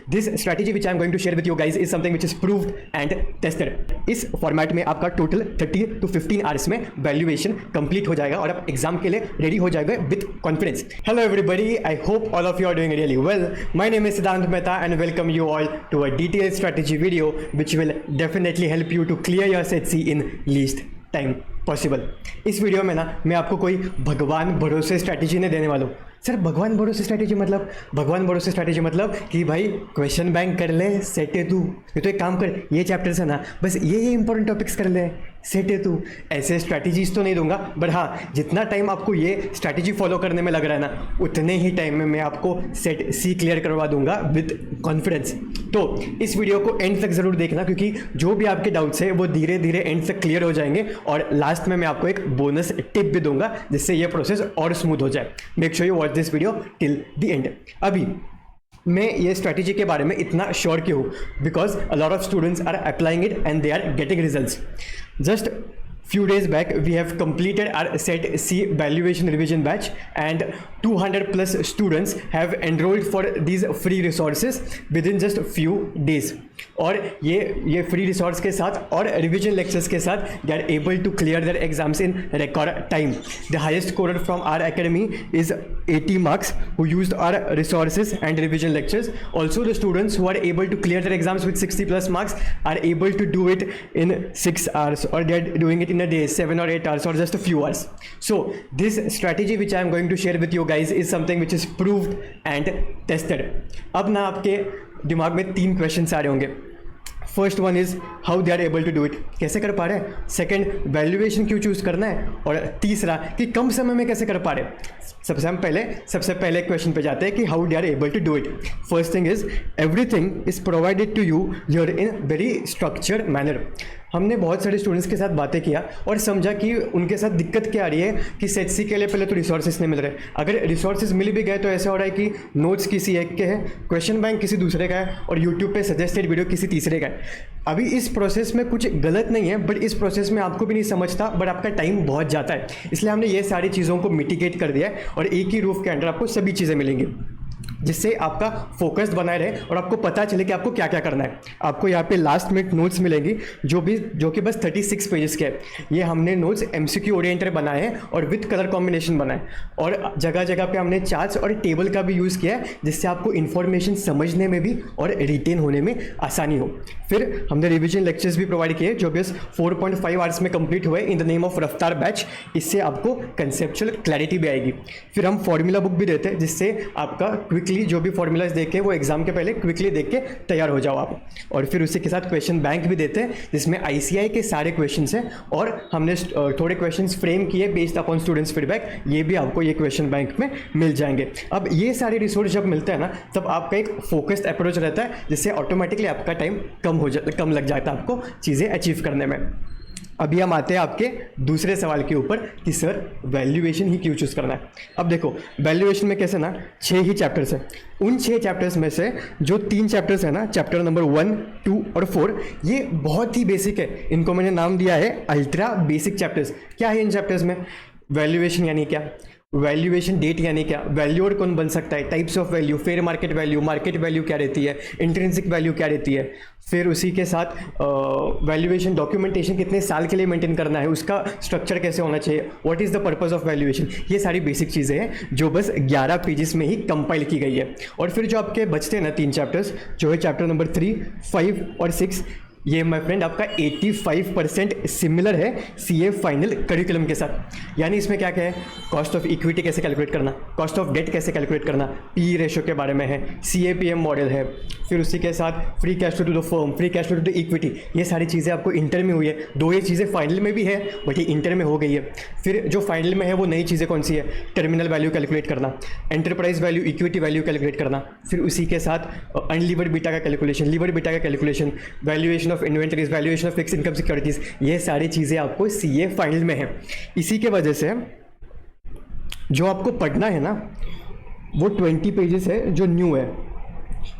This strategy which I am going to share with you guys is something which is proved and tested. इस format में आपका total 30 to 15 hours में valuation complete हो जाएगा और आप एग्जाम के लिए रेडी हो जाएगा with confidence. Hello everybody, I hope all of you are doing really well. My name is Siddhant Mehta and welcome you all to a detailed strategy video which will definitely help you to clear your set in least time possible. इस video में ना मैं आपको कोई भगवान भरोसे strategy नहीं देने वाला हूँ। सर भगवान भरोसे स्ट्रैटेजी मतलब? भगवान भरोसे स्ट्रैटेजी मतलब कि भाई क्वेश्चन बैंक कर ले, सेट है तू। ये तो एक काम कर, ये चैप्टर्स है ना, बस ये इंपॉर्टेंट टॉपिक्स कर ले, सेट है तू। ऐसे स्ट्रैटेजीज तो नहीं दूंगा, बट हाँ जितना टाइम आपको ये स्ट्रैटेजी फॉलो करने में लग रहा है ना, उतने ही टाइम में मैं आपको सेट सी क्लियर करवा दूंगा विद कॉन्फिडेंस। तो इस वीडियो को एंड तक जरूर देखना, क्योंकि जो भी आपके डाउट्स है वो धीरे धीरे एंड तक क्लियर हो जाएंगे और लास्ट में मैं आपको एक बोनस टिप भी दूंगा जिससे ये प्रोसेस और स्मूथ हो जाए। Make sure you watch this video till the end. अभी मैं ये स्ट्रैटेजी के बारे में इतना श्योर क्यों हूँ? Because a lot of students are applying it and they are getting results. Just few days back we have completed our set C valuation revision batch and 200 plus students have enrolled for these free resources within just few days। और ये free resource के साथ और revision lectures के साथ they are able to clear their exams in record time. The highest scorer from our academy is 80 marks who used our resources and revision lectures. Also the students who are able to clear their exams with 60 plus marks are able to do it in 6 hours, or they are doing it in a day, 7 or 8 hours, or just a few hours. So this strategy which I am going to share with you guys is something which is proved and tested. अब ना आपके दिमाग में 3 questions आ रहे होंगे। First one is how they are able to do it, कैसे कर पा रहे हैं। सेकंड, वैल्यूएशन क्यों चूज करना है। और तीसरा कि कम समय में कैसे कर पा रहे हैं। सबसे पहले क्वेश्चन पे जाते हैं कि how they are able to do it. First thing is everything is provided to you here in very structured manner. हमने बहुत सारे स्टूडेंट्स के साथ बातें किया और समझा कि उनके साथ दिक्कत क्या आ रही है कि सेट सी के लिए पहले तो रिसोर्सेज नहीं मिल रहे। अगर रिसोर्सेज मिल भी गए तो ऐसा हो रहा है कि नोट्स किसी एक के हैं, क्वेश्चन बैंक किसी दूसरे का है और यूट्यूब पे सजेस्टेड वीडियो किसी तीसरे का है। अभी इस प्रोसेस में कुछ गलत नहीं है, बट इस प्रोसेस में आपको भी नहीं समझता, बट आपका टाइम बहुत जाता है। इसलिए हमने ये सारी चीज़ों को मिटिगेट कर दिया है और एक ही रूफ के अंडर आपको सभी चीज़ें मिलेंगी, जिससे आपका फोकस बनाए रहे और आपको पता चले कि आपको क्या क्या करना है। आपको यहाँ पे लास्ट मिनट नोट्स मिलेंगी जो कि बस 36 पेजेस के हैं। ये हमने नोट्स एमसीक्यू ओरिएंटेड बनाए हैं और विद कलर कॉम्बिनेशन बनाए, और जगह जगह पे हमने चार्ट्स और टेबल का भी यूज़ किया है, जिससे आपको इन्फॉर्मेशन समझने में भी और रिटेन होने में आसानी हो। फिर हमने रिविजन लेक्चर्स भी प्रोवाइड किए जो बस 4.5 आवर्स में कंप्लीट हुए इन द नेम ऑफ रफ्तार बैच। इससे आपको कंसेप्चुअल क्लैरिटी भी आएगी। फिर हम फॉर्मूला बुक भी देते हैं, जिससे आपका क्विकली जो भी फॉर्मूलाज देख के वो एग्जाम के पहले क्विकली देख के तैयार हो जाओ आप। और फिर उसी के साथ क्वेश्चन बैंक भी देते हैं, जिसमें आईसीआई के सारे क्वेश्चंस हैं और हमने थोड़े क्वेश्चंस फ्रेम किए बेस्ड अपॉन स्टूडेंट्स फीडबैक। ये भी आपको ये क्वेश्चन बैंक में मिल जाएंगे। अब ये सारे रिसोर्स जब मिलते हैं ना, तब आपका एक फोकस्ड अप्रोच रहता है, जिससे ऑटोमेटिकली आपका टाइम कम लग जाता है आपको चीज़ें अचीव करने में। अभी हम आते हैं आपके दूसरे सवाल के ऊपर कि सर वैल्यूएशन ही क्यों चूज़ करना है। अब देखो वैल्यूएशन में कैसे ना 6 ही चैप्टर्स हैं। उन 6 चैप्टर्स में से जो 3 चैप्टर्स हैं ना, चैप्टर नंबर 1, 2 और 4, ये बहुत ही बेसिक है। इनको मैंने नाम दिया है अल्ट्रा बेसिक चैप्टर्स। क्या है इन चैप्टर्स में? वैल्यूएशन यानी क्या, वैल्यूएशन डेट यानी क्या, वैल्यूअर कौन बन सकता है, types of value, fair market value क्या रहती है, इंट्रिंसिक वैल्यू क्या रहती है। फिर उसी के साथ वैल्यूएशन डॉक्यूमेंटेशन कितने साल के लिए मेंटेन करना है, उसका स्ट्रक्चर कैसे होना चाहिए, what is the purpose of valuation. ये सारी बेसिक चीज़ें हैं जो बस 11 पेजेस में ही कंपाइल की गई है। और फिर जो आपके बचते हैं ना 3 चैप्टर्स, जो है चैप्टर नंबर 3, 5 और 6, ये माय फ्रेंड आपका 85% सिमिलर है सीए फाइनल करिकुलम के साथ। यानी इसमें क्या क्या है, कॉस्ट ऑफ इक्विटी कैसे कैलकुलेट करना, कॉस्ट ऑफ डेट कैसे कैलकुलेट करना, पी रेशो के बारे में है, सीएपीएम मॉडल है, फिर उसी के साथ free cash flow to the firm, free cash flow to the equity. ये सारी चीज़ें आपको इंटर में हुई है। 2 ये चीज़ें फाइनल में भी है, बट ये इंटर में हो गई है। फिर जो फाइनल में है वो नई चीज़ें कौन सी है, टर्मिनल वैल्यू कैलकुलेट करना, enterprise value, equity value calculate करना, फिर उसी के साथ अनलीवर्ड बीटा का कैलकुलेशन, लीवर्ड बीटा का calculation, valuation of inventories, valuation of fix income securities. ये सारी चीज़ें आपको सीए फाइनल में है। इसी के वजह से जो आपको पढ़ना है ना, वो 20 पेजेस है जो न्यू है।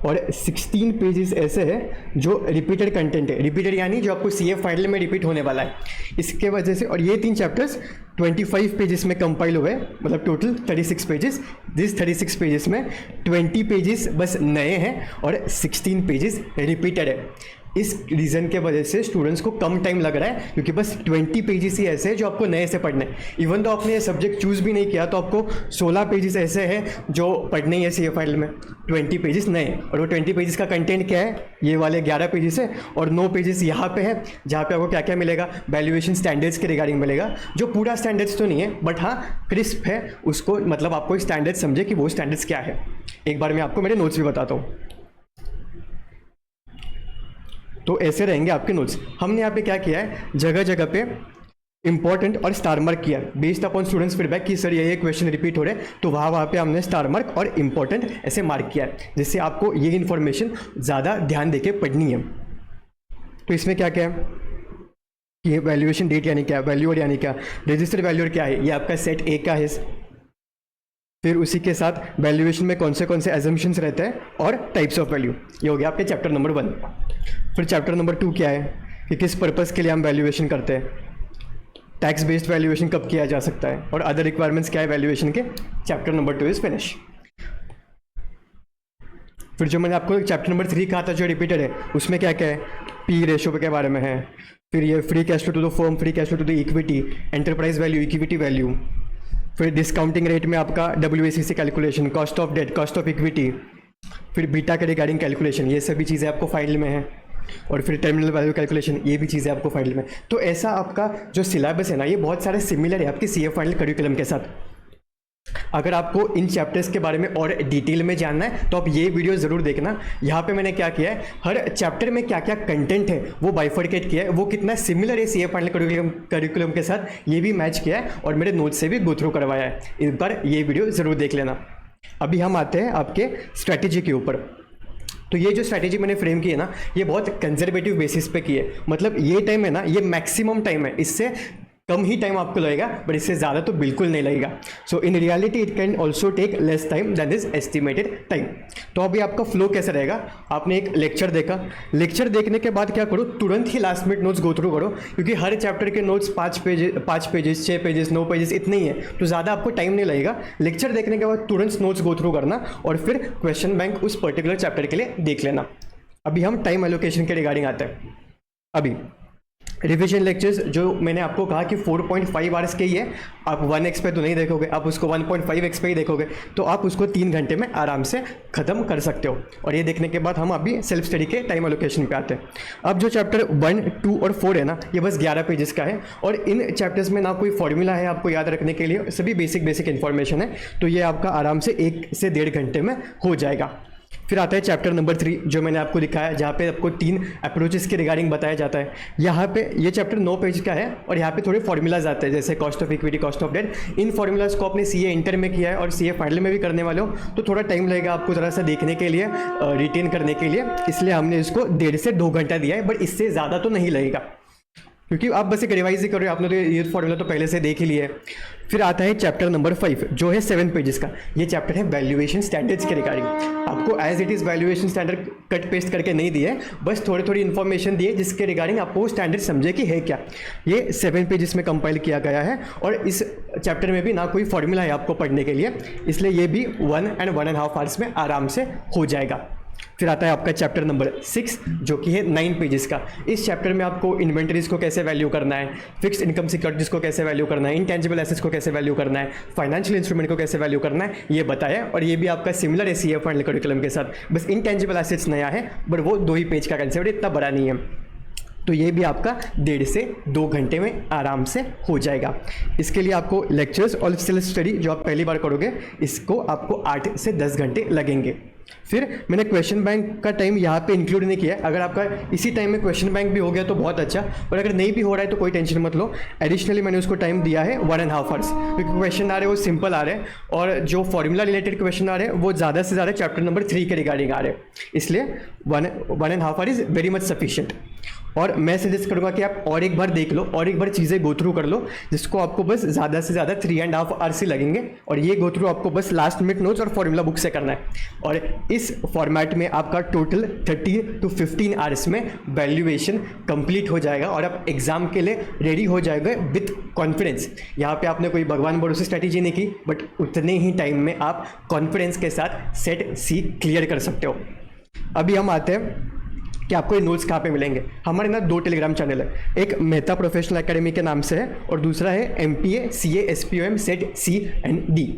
और 16 पेजेस ऐसे हैं जो रिपीटेड कंटेंट है, रिपीटेड यानी जो आपको CA फाइनल में रिपीट होने वाला है इसके वजह से। और ये 3 चैप्टर्स 25 पेजेस में कंपाइल हुए, मतलब टोटल 36 पेजेस। दिस 36 पेजेस में 20 पेजेस बस नए हैं और 16 पेजेस रिपीटेड है। इस रीज़न के वजह से स्टूडेंट्स को कम टाइम लग रहा है, क्योंकि बस 20 पेजेस ही ऐसे हैं जो आपको नए से पढ़ने हैं। इवन तो आपने ये सब्जेक्ट चूज़ भी नहीं किया तो आपको 16 पेजेस ऐसे हैं जो पढ़ने ही है CA फाइल में, 20 पेजेस नए। और वो 20 पेजेस का कंटेंट क्या है, ये वाले 11 पेजेस है और 9 पेजेस यहाँ पे है, जहाँ पे आपको क्या क्या मिलेगा, वैल्यूएशन स्टैंडर्ड्स के रिगार्डिंग मिलेगा, जो पूरा स्टैंडर्ड्स तो नहीं है बट हाँ क्रिस्प है उसको, मतलब आपको स्टैंडर्ड्स समझे कि वो स्टैंडर्ड्स क्या है। एक बार मैं आपको मेरे नोट्स भी बताता हूँ। तो ऐसे रहेंगे आपके नोट्स। हमने यहाँ पे क्या किया है, जगह जगह पे इंपॉर्टेंट और स्टार मार्क किया बेस्ड अपॉन स्टूडेंट्स फीडबैक कि सर ये क्वेश्चन रिपीट हो रहे हैं, तो वहाँ पे हमने स्टार मार्क और इंपॉर्टेंट ऐसे मार्क किया है, जिससे आपको ये इन्फॉर्मेशन ज़्यादा ध्यान देके पढ़नी है। तो इसमें क्या क्या है कि वैल्यूएशन डेट यानी क्या, वैल्यूअर यानी क्या, रजिस्टर्ड वैल्यूअर क्या है, ये आपका सेट ए का है। फिर उसी के साथ वैल्यूएशन में कौन से एजम्पशंस रहते हैं और टाइप्स ऑफ वैल्यू, ये हो गया आपके चैप्टर नंबर 1। फिर चैप्टर नंबर 2 क्या है कि किस पर्पस के लिए हम वैल्यूएशन करते हैं, टैक्स बेस्ड वैल्यूएशन कब किया जा सकता है और अदर रिक्वायरमेंट्स क्या है वैल्यूएशन के। Chapter number 2 is finish. फिर जो मैंने आपको चैप्टर नंबर 3 कहा था जो रिपीटेड है, उसमें क्या क्या है, पी रेशो के बारे में है। फिर ये free cash flow to the firm, free cash flow to the equity, enterprise value, equity value. फिर डिस्काउंटिंग रेट में आपका WACC calculation, cost of debt, cost of equity, फिर बीटा के रिगार्डिंग कैलकुलेशन, ये सभी चीज़ें आपको फाइल में है। और फिर टर्मिनल वैल्यू कैलकुलेशन, ये भी चीज़ें आपको फाइल में। तो ऐसा आपका जो सिलेबस है ना, ये बहुत सारे सिमिलर है आपके CA फाइनल करिकुलम के साथ। अगर आपको इन चैप्टर्स के बारे में और डिटेल में जानना है तो आप ये वीडियो ज़रूर देखना। यहाँ पे मैंने क्या किया है, हर चैप्टर में क्या क्या कंटेंट है वो बाइफर्केट किया है, वो कितना सिमिलर है CA फाइनल करिकुलम के साथ, ये भी मैच किया है और मेरे नोट्स से भी गो थ्रू करवाया है। एक बार ये वीडियो ज़रूर देख लेना। अभी हम आते हैं आपके स्ट्रैटेजी के ऊपर। तो ये जो स्ट्रैटेजी मैंने फ्रेम की है ना, ये बहुत कंजर्वेटिव बेसिस पे की है। मतलब ये टाइम है ना, ये मैक्सिमम टाइम है, इससे कम ही टाइम आपको लगेगा, बट इससे ज़्यादा तो बिल्कुल नहीं लगेगा। So in reality it can also take less time than this estimated time. तो अभी आपका फ्लो कैसे रहेगा, आपने एक लेक्चर देखा, लेक्चर देखने के बाद क्या करो, तुरंत ही last minute notes go through करो, क्योंकि हर चैप्टर के नोट्स 5 पेजेस 6 पेजेस 9 पेजेस इतने ही है, तो ज़्यादा आपको टाइम नहीं लगेगा। लेक्चर देखने के बाद तुरंत नोट्स गो थ्रू करना और फिर क्वेश्चन बैंक उस पर्टिकुलर चैप्टर के लिए देख लेना। अभी हम टाइम एलोकेशन के रिगार्डिंग आते हैं। अभी रिविजन लेक्चर्स जो मैंने आपको कहा कि 4.5 आवर्स के ही है, आप 1x पे तो नहीं देखोगे, आप उसको 1.5x पे ही देखोगे, तो आप उसको 3 घंटे में आराम से ख़त्म कर सकते हो। और ये देखने के बाद हम अभी सेल्फ स्टडी के टाइम एलोकेशन पे आते हैं। अब जो चैप्टर 1, 2 और 4 है ना, ये बस 11 पेजेस का है और इन चैप्टर्स में ना कोई फॉर्मूला है आपको याद रखने के लिए, सभी बेसिक इन्फॉर्मेशन है, तो ये आपका आराम से 1 से 1.5 घंटे में हो जाएगा। फिर आता है चैप्टर नंबर 3 जो मैंने आपको दिखाया, जहाँ पे आपको 3 अप्रोचेस के रिगार्डिंग बताया जाता है। यहाँ पे ये चैप्टर 9 पेज का है और यहाँ पे थोड़े फॉर्मूलाज आते हैं, जैसे cost of equity, cost of debt. इन फॉर्मूलाज को आपने CA इंटर में किया है और CA फाइनल में भी करने वाले हो, तो थोड़ा टाइम लगेगा आपको ज़रा सा देखने के लिए, रिटेन करने के लिए, इसलिए हमने इसको 1.5 से 2 घंटा दिया है, बट इससे ज़्यादा तो नहीं लगेगा, क्योंकि आप बस एक रिवाइज ही कर रहे हो, आपने तो ये फॉर्मूला तो पहले से देख ही लिया है। फिर आता है चैप्टर नंबर 5 जो है 7 पेजेस का। ये चैप्टर है वैल्यूएशन स्टैंडर्ड्स के रिगार्डिंग। आपको as it is valuation standard cut paste करके नहीं दिए है, बस थोड़ी इन्फॉर्मेशन दी है जिसके रिगार्डिंग आपको वो स्टैंडर्ड समझे कि है क्या। ये 7 पेजेस में कंपाइल किया गया है और इस चैप्टर में भी ना कोई फॉर्मूला है आपको पढ़ने के लिए, इसलिए ये भी 1 and 1.5 आवर्स में आराम से हो जाएगा। फिर आता है आपका चैप्टर नंबर 6 जो कि है 9 पेजेस का। इस चैप्टर में आपको इन्वेंटरीज को कैसे वैल्यू करना है, फिक्स्ड इनकम सिक्योरिटीज को कैसे वैल्यू करना है, इंटेंजिबल एसेट्स को कैसे वैल्यू करना है, फाइनेंशियल इंस्ट्रूमेंट को कैसे वैल्यू करना है, ये बताया। और ये भी आपका सिमिलर है CA फाइनल करिकुलम के साथ, बस इंटेंजिबल एसेट्स नया है, बट वो 2 ही पेज का कंसेप्ट, इतना बड़ा नहीं है। तो ये भी आपका 1.5 से 2 घंटे में आराम से हो जाएगा। इसके लिए आपको लेक्चर्स और सेल्फ स्टडी जो आप पहली बार करोगे, इसको आपको 8 से 10 घंटे लगेंगे। फिर मैंने क्वेश्चन बैंक का टाइम यहाँ पे इंक्लूड नहीं किया। अगर आपका इसी टाइम में क्वेश्चन बैंक भी हो गया तो बहुत अच्छा, और अगर नहीं भी हो रहा है तो कोई टेंशन मत लो। एडिशनली मैंने उसको टाइम दिया है 1.5 आवर्स, क्योंकि क्वेश्चन आ रहे हैं वो सिंपल आ रहे हैं और जो फॉर्मूला रिलेटेड क्वेश्चन आ रहे हैं वो ज़्यादा से ज़्यादा चैप्टर नंबर 3 के रिगार्डिंग आ रहे हैं, इसलिए 1.5 our is very much sufficient. और मैं सजेस्ट करूंगा कि आप और एक बार देख लो और एक बार चीज़ें गो थ्रू कर लो, जिसको आपको बस ज़्यादा से ज़्यादा 3.5 आवर्स ही लगेंगे। और ये गो थ्रू आपको बस लास्ट मिनट नोट्स और फॉर्मूला बुक से करना है। और इस फॉर्मेट में आपका टोटल 30 to 15 आवर्स में वैल्यूएशन कंप्लीट हो जाएगा और आप एग्जाम के लिए रेडी हो जाएगा विथ कॉन्फिडेंस। यहाँ पे आपने कोई भगवान भरोसे स्ट्रैटेजी नहीं की, बट उतने ही टाइम में आप कॉन्फिडेंस के साथ सेट सी क्लियर कर सकते हो। अभी हम आते हैं कि आपको ये नोट्स कहाँ पे मिलेंगे। हमारे ना 2 टेलीग्राम चैनल है, एक मेहता प्रोफेशनल एकेडमी के नाम से है और दूसरा है MPA CA SPOM set C&D।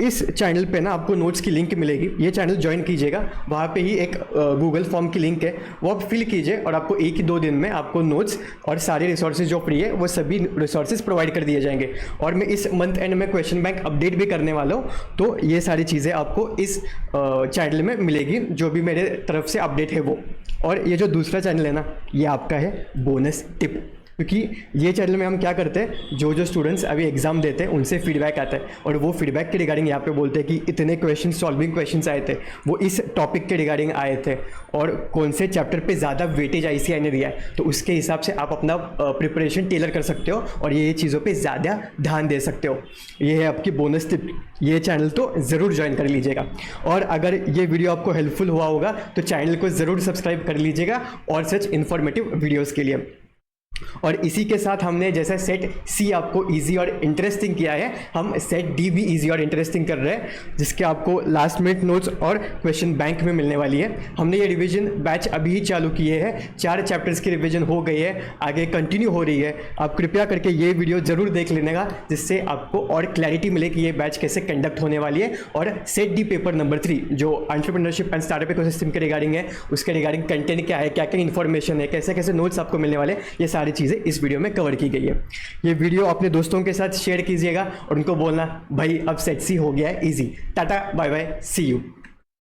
इस चैनल पे ना आपको नोट्स की लिंक मिलेगी, ये चैनल ज्वाइन कीजिएगा। वहाँ पे ही एक गूगल फॉर्म की लिंक है, वो आप फिल कीजिए और आपको 1 ही 2 दिन में आपको नोट्स और सारे रिसोर्सेज जो फ्री है वो सभी रिसोर्सेज प्रोवाइड कर दिए जाएंगे। और मैं इस मंथ एंड में क्वेश्चन बैंक अपडेट भी करने वाला हूँ, तो ये सारी चीज़ें आपको इस चैनल में मिलेगी, जो भी मेरे तरफ से अपडेट है वो। और ये जो दूसरा चैनल है ना, ये आपका है बोनस टिप, क्योंकि ये चैनल में हम क्या करते हैं, जो जो स्टूडेंट्स अभी एग्जाम देते हैं उनसे फीडबैक आता है और वो फीडबैक के रिगार्डिंग यहाँ पे बोलते हैं कि इतने क्वेश्चन सॉल्विंग क्वेश्चंस आए थे, वो इस टॉपिक के रिगार्डिंग आए थे और कौन से चैप्टर पे ज़्यादा वेटेज ICAI ने दिया है, तो उसके हिसाब से आप अपना प्रिपरेशन टेलर कर सकते हो और ये चीज़ों पर ज़्यादा ध्यान दे सकते हो। ये है आपकी बोनस टिप, ये चैनल तो ज़रूर ज्वाइन कर लीजिएगा। और अगर ये वीडियो आपको हेल्पफुल हुआ होगा तो चैनल को ज़रूर सब्सक्राइब कर लीजिएगा और सच इन्फॉर्मेटिव वीडियोज़ के लिए। और इसी के साथ हमने जैसा सेट सी आपको इजी और इंटरेस्टिंग किया है, हम सेट डी भी इजी और इंटरेस्टिंग कर रहे हैं, जिसके आपको लास्ट मिनट नोट्स और क्वेश्चन बैंक में मिलने वाली है। हमने ये रिवीजन बैच अभी ही चालू किए हैं, 4 चैप्टर्स की रिवीजन हो गई है, आगे कंटिन्यू हो रही है। आप कृपया करके ये वीडियो जरूर देख लेने, जिससे आपको और क्लैरिटी मिले कि ये बैच कैसे कंडक्ट होने वाली है। और सेट डी पेपर नंबर 3 जो एंटरप्रेन्योरशिप एंड स्टार्टअप इकोसिस्टम के रिगार्डिंग है, उसके रिगार्डिंग कंटेंट क्या है, क्या क्या इन्फॉर्मेशन है, कैसे कैसे नोट्स आपको मिलने वाले, ये सारी चीज़ें इस वीडियो में कवर की गई है। ये वीडियो अपने दोस्तों के साथ शेयर कीजिएगा और उनको बोलना भाई अब सेट सी हो गया है easy. Tata bye bye, see you.